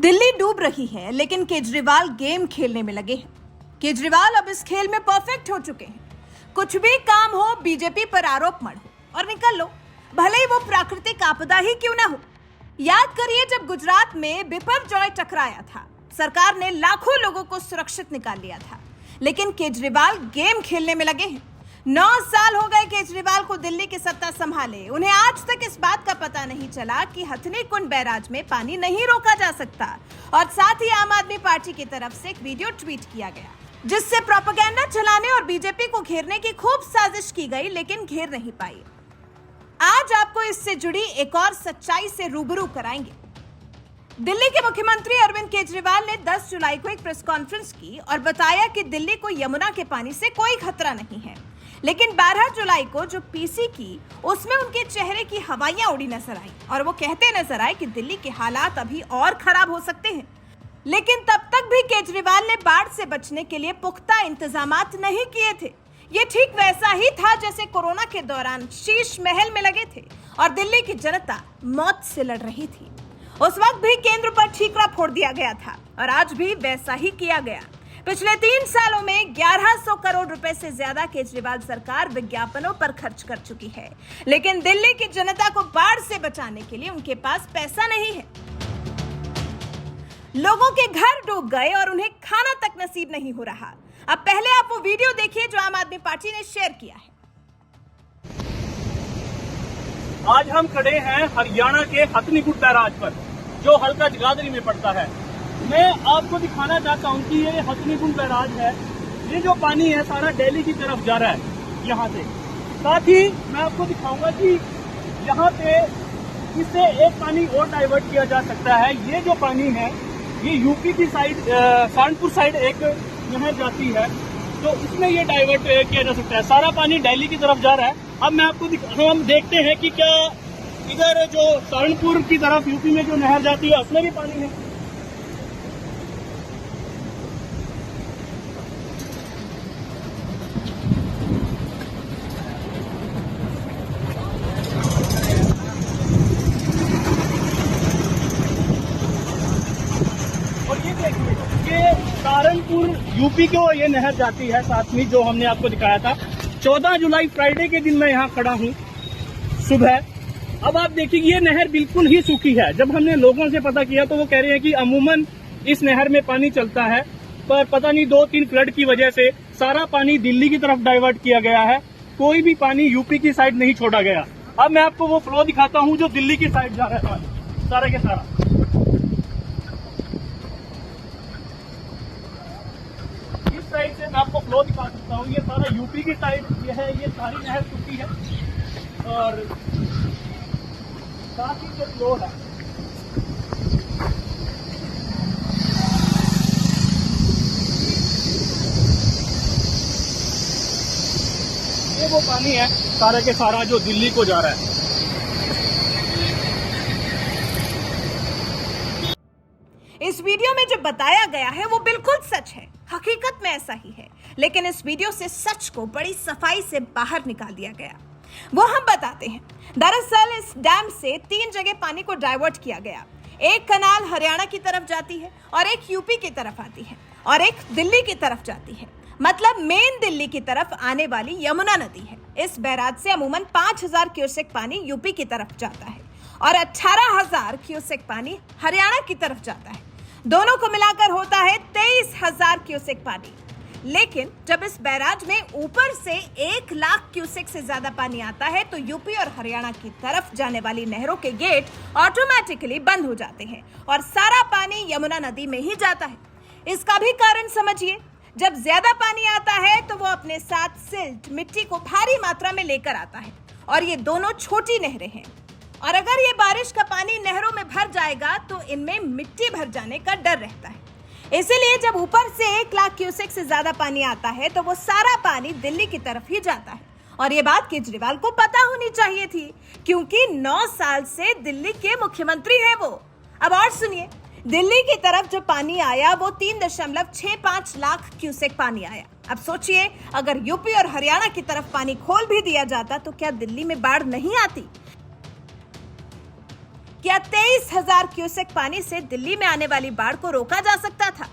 दिल्ली डूब रही है, लेकिन केजरीवाल गेम खेलने में लगे हैं। केजरीवाल अब इस खेल में परफेक्ट हो चुके हैं। कुछ भी काम हो, बीजेपी पर आरोप मढ़ो और निकल लो, भले ही वो प्राकृतिक आपदा ही क्यों ना हो। याद करिए, जब गुजरात में बिपरजॉय टकराया था, सरकार ने लाखों लोगों को सुरक्षित निकाल लिया था, लेकिन केजरीवाल गेम खेलने में लगे हैं। 9 साल हो गए केजरीवाल को दिल्ली की सत्ता संभाले। उन्हें आज तक इस बात का पता नहीं चला कि हथनी कुंड बैराज में पानी नहीं रोका जा सकता। और साथ ही आम आदमी पार्टी की तरफ से एक वीडियो ट्वीट किया गया, जिससे प्रोपेगेंडा चलाने और बीजेपी को घेरने की खूब साजिश की गई, लेकिन घेर नहीं पाई। आज आपको इससे जुड़ी एक और सच्चाई से रूबरू कराएंगे। दिल्ली के मुख्यमंत्री अरविंद केजरीवाल ने 10 जुलाई को एक प्रेस कॉन्फ्रेंस की और बताया कि दिल्ली को यमुना के पानी से कोई खतरा नहीं है। लेकिन 12 जुलाई को जो पीसी की, उसमें उनके चेहरे की हवाइयां उड़ी नजर आई और वो कहते नजर आए कि दिल्ली के हालात अभी और खराब हो सकते हैं। लेकिन तब तक भी केजरीवाल ने बाढ़ से बचने के लिए पुख्ता इंतजामात नहीं किए थे। ये ठीक वैसा ही था जैसे कोरोना के दौरान शीश महल में लगे थे और दिल्ली की जनता मौत से लड़ रही थी। उस वक्त भी केंद्र पर ठीकरा फोड़ दिया गया था और आज भी वैसा ही किया गया। पिछले 3 सालों में 1100 करोड़ रुपए से ज्यादा केजरीवाल सरकार विज्ञापनों पर खर्च कर चुकी है, लेकिन दिल्ली की जनता को बाढ़ से बचाने के लिए उनके पास पैसा नहीं है। लोगों के घर डूब गए और उन्हें खाना तक नसीब नहीं हो रहा। अब पहले आप वो वीडियो देखिए जो आम आदमी पार्टी ने शेयर किया है। आज हम खड़े हैं हरियाणा के हथनी कुंड बैराज पर, जो हल्का जगाधरी में पड़ता है। मैं आपको दिखाना चाहता हूँ कि ये हथनी कुंड बैराज है। ये जो पानी है सारा दिल्ली की तरफ जा रहा है यहाँ से। साथ ही मैं आपको दिखाऊंगा कि यहाँ पे इससे एक पानी और डाइवर्ट किया जा सकता है। ये जो पानी है ये यूपी की साइड, सहारनपुर साइड एक नहर जाती है, तो इसमें ये डाइवर्ट किया जा सकता है। सारा पानी दिल्ली की तरफ जा रहा है। अब मैं आपको हम देखते हैं कि क्या इधर जो सहारनपुर की तरफ यूपी में जो नहर जाती है उसमें भी पानी है। और ये देखिए, ये सहारनपुर यूपी को ये नहर जाती है, साथ में जो हमने आपको दिखाया था। 14 जुलाई फ्राइडे के दिन मैं यहाँ खड़ा हूँ सुबह। अब आप देखिए, ये नहर बिल्कुल ही सूखी है। जब हमने लोगों से पता किया तो वो कह रहे हैं कि अमूमन इस नहर में पानी चलता है, पर पता नहीं 2-3 फ्लड की वजह से सारा पानी दिल्ली की तरफ डाइवर्ट किया गया है। कोई भी पानी यूपी की साइड नहीं छोड़ा गया। अब मैं आपको वो फ्लो दिखाता हूँ जो दिल्ली की साइड जा रहा है पानी, सारा के सारा। इस साइड से मैं आपको फ्लो दिखा सकता हूँ। ये सारा यूपी की साइड ये है, ये सारी नहर सूखी है और साथ ही जो फ्लो है ये वो पानी है सारा के सारा जो दिल्ली को जा रहा है। इस वीडियो में जो बताया गया है वो बिल्कुल सच है, हकीकत में ऐसा ही है। लेकिन इस वीडियो से सच को बड़ी सफाई से बाहर निकाल दिया गया। वो हम बताते हैं। दरअसल इस डैम से 3 जगह पानी को डाइवर्ट किया गया। एक कनाल हरियाणा की तरफ जाती है और एक यूपी की तरफ आती है और एक दिल्ली की तरफ जाती है। मतलब मेन दिल्ली की तरफ आने वाली यमुना नदी है। इस बैराज से अमूमन 5000 क्यूसेक पानी यूपी की तरफ जाता है और 18000 क्यूसेक पानी हरियाणा की तरफ जाता है। दोनों को मिलाकर होता है 23000 क्यूसेक पानी। लेकिन जब इस बैराज में ऊपर से 1 लाख क्यूसेक से ज्यादा पानी आता है तो यूपी और हरियाणा की तरफ जाने वाली नहरों के गेट ऑटोमेटिकली बंद हो जाते हैं और सारा पानी यमुना नदी में ही जाता है। इसका भी कारण समझिए। जब ज्यादा पानी आता है तो वो अपने साथ सिल्ट, मिट्टी को भारी मात्रा में लेकर आता है और ये दोनों छोटी नहरें हैं। और अगर ये बारिश का पानी नहरों में भर जाएगा तो इनमें मिट्टी भर जाने का डर रहता है। इसीलिए जब ऊपर से 1 लाख क्यूसेक से ज्यादा पानी आता है तो वो सारा पानी दिल्ली की तरफ ही जाता है। और ये बात केजरीवाल को पता होनी चाहिए थी, क्योंकि 9 साल से दिल्ली के मुख्यमंत्री हैं वो। अब और सुनिए, दिल्ली की तरफ जो पानी आया वो 3.65 लाख क्यूसेक पानी आया। अब सोचिए, अगर यूपी और हरियाणा की तरफ पानी खोल भी दिया जाता तो क्या दिल्ली में बाढ़ नहीं आती? क्या 23,000 क्यूसेक पानी से दिल्ली में आने वाली बाढ़ को रोका जा सकता था?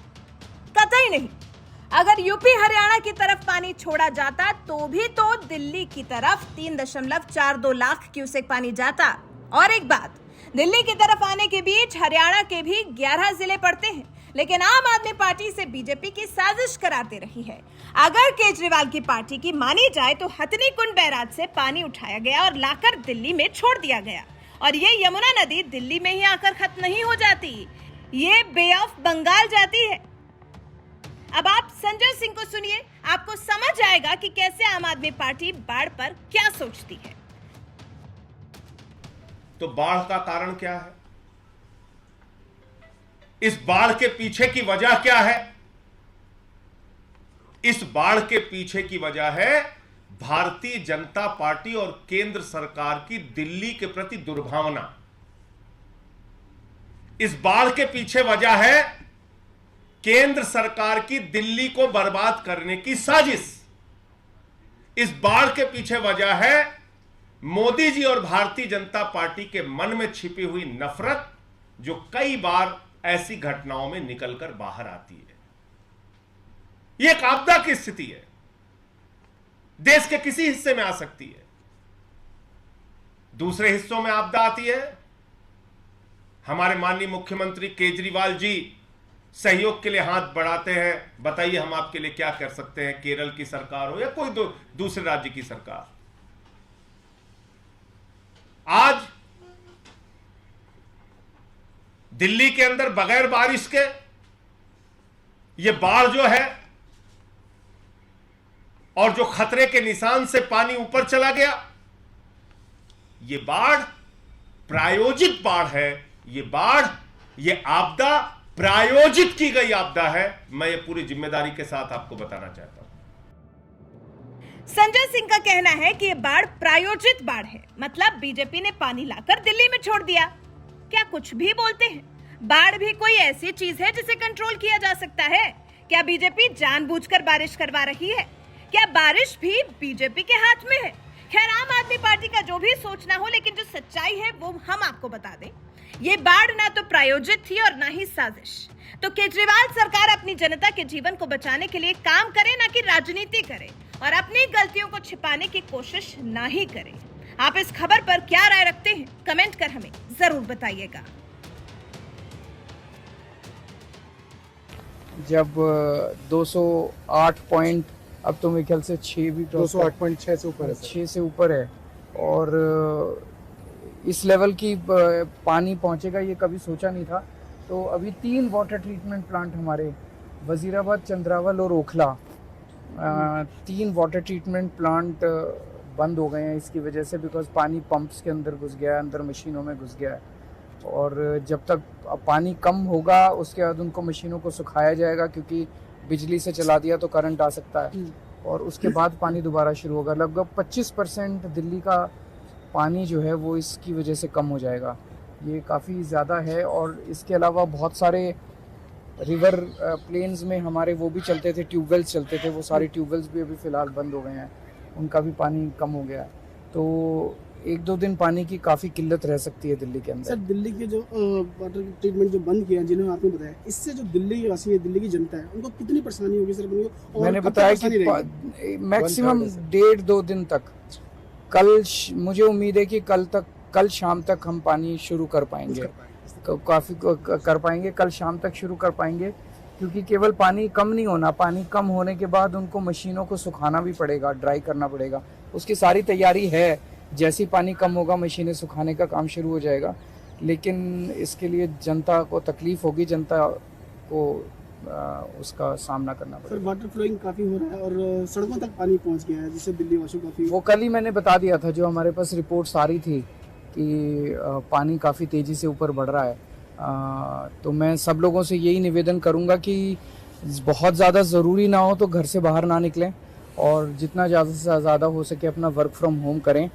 कतई नहीं। अगर यूपी हरियाणा की तरफ पानी छोड़ा जाता तो भी तो दिल्ली की तरफ 3.42 लाख क्यूसेक पानी जाता। और एक बात, दिल्ली की तरफ आने के बीच हरियाणा के भी 11 जिले पड़ते हैं, लेकिन आम आदमी पार्टी से बीजेपी की साजिश कराते रही है। अगर केजरीवाल की पार्टी की मानी जाए तो हथनी कुंड बैराज से पानी उठाया गया और लाकर दिल्ली में छोड़ दिया गया, और ये यमुना नदी दिल्ली में ही आकर खत्म नहीं हो जाती, ये बे ऑफ बंगाल जाती है। अब आप संजय सिंह को सुनिए, आपको समझ आएगा कि कैसे आम आदमी पार्टी बाढ़ पर क्या सोचती है। तो बाढ़ का कारण क्या है? इस बाढ़ के पीछे की वजह क्या है? इस बाढ़ के पीछे की वजह है भारतीय जनता पार्टी और केंद्र सरकार की दिल्ली के प्रति दुर्भावना। इस बाढ़ के पीछे वजह है केंद्र सरकार की दिल्ली को बर्बाद करने की साजिश। इस बाढ़ के पीछे वजह है मोदी जी और भारतीय जनता पार्टी के मन में छिपी हुई नफरत, जो कई बार ऐसी घटनाओं में निकलकर बाहर आती है। यह एक आपदा की स्थिति है, देश के किसी हिस्से में आ सकती है, दूसरे हिस्सों में आपदा आती है। हमारे माननीय मुख्यमंत्री केजरीवाल जी सहयोग के लिए हाथ बढ़ाते हैं, बताइए हम आपके लिए क्या कर सकते हैं, केरल की सरकार हो या कोई दूसरे राज्य की सरकार। आज दिल्ली के अंदर बगैर बारिश के ये बाढ़ जो है, और जो खतरे के निशान से पानी ऊपर चला गया, ये बाढ़ प्रायोजित बाढ़ है। ये बाढ़, ये आपदा प्रायोजित की गई आपदा है। मैं ये पूरी जिम्मेदारी के साथ आपको बताना चाहता हूं। संजय सिंह का कहना है कि ये बाढ़ प्रायोजित बाढ़ है, मतलब बीजेपी ने पानी लाकर दिल्ली में छोड़ दिया। क्या कुछ भी बोलते हैं? बाढ़ भी कोई ऐसी चीज है जिसे कंट्रोल किया जा सकता है? क्या बीजेपी जानबूझकर बारिश करवा रही है? क्या बारिश भी बीजेपी के हाथ में है? खैर, आम आदमी पार्टी का जो भी सोचना हो, लेकिन जो सच्चाई है वो हम आपको बता दें। ये बाढ़ ना तो प्रायोजित थी और ना ही साजिश। तो केजरीवाल सरकार अपनी जनता के जीवन को बचाने के लिए काम करे, ना कि राजनीति करे, और अपनी गलतियों को छिपाने की कोशिश ना ही करे। आप इस खबर पर क्या राय रखते हैं? कमेंट कर हमें जरूर बताइएगा। जब 208 पॉइंट, अब तो मेरे ख्याल से 6 भी 208.6 से ऊपर है, 6 से ऊपर है, और इस लेवल की पानी पहुंचेगा ये कभी सोचा नहीं था। तो अभी 3 वाटर ट्रीटमेंट प्लांट हमारे वजीराबाद, चंद्रावल और ओखला, 3 वाटर ट्रीटमेंट प्लांट बंद हो गए हैं इसकी वजह से, बिकॉज पानी पंप्स के अंदर घुस गया है, अंदर मशीनों में घुस गया है। और जब तक पानी कम होगा उसके बाद उनको मशीनों को सुखाया जाएगा, क्योंकि बिजली से चला दिया तो करंट आ सकता है, और उसके बाद पानी दोबारा शुरू होगा। लगभग 25% दिल्ली का पानी जो है वो इसकी वजह से कम हो जाएगा। ये काफ़ी ज़्यादा है। और इसके अलावा बहुत सारे रिवर प्लेन्स में हमारे वो भी चलते थे, ट्यूबवेल्स चलते थे, वो सारे ट्यूबवेल्स भी अभी फ़िलहाल बंद हो गए हैं, उनका भी पानी कम हो गया। तो 1-2 दिन पानी की काफ़ी किल्लत रह सकती है दिल्ली के अंदर। सर, दिल्ली के जो वाटर ट्रीटमेंट जो बंद किया, जिन्होंने आपने बताया, इससे जो दिल्ली के वासी है, दिल्ली की जनता है, उनको कितनी परेशानी होगी सर? उनको मैंने बताया कि मैक्सिमम 1.5-2 दिन तक। मुझे उम्मीद है कि कल शाम तक हम पानी शुरू कर पाएंगे, काफ़ी कर पाएंगे, कल शाम तक शुरू कर पाएंगे, क्योंकि केवल पानी कम नहीं होना, पानी कम होने के बाद उनको मशीनों को सुखाना भी पड़ेगा, ड्राई करना पड़ेगा, उसकी सारी तैयारी है। जैसे ही पानी कम होगा मशीनें सुखाने का काम शुरू हो जाएगा, लेकिन इसके लिए जनता को तकलीफ होगी, जनता को उसका सामना करना पड़ेगा। सर, वाटर फ्लोइंग काफ़ी हो रहा है और सड़कों तक पानी पहुंच गया है, जिससे दिल्ली वासियों को काफ़ी। वो कल ही मैंने बता दिया था, जो हमारे पास रिपोर्ट्स आ रही थी कि पानी काफ़ी तेज़ी से ऊपर बढ़ रहा है। तो मैं सब लोगों से यही निवेदन करूंगा कि बहुत ज़्यादा ज़रूरी ना हो तो घर से बाहर ना निकलें, और जितना ज़्यादा से ज़्यादा हो सके अपना वर्क फ्रॉम होम करें।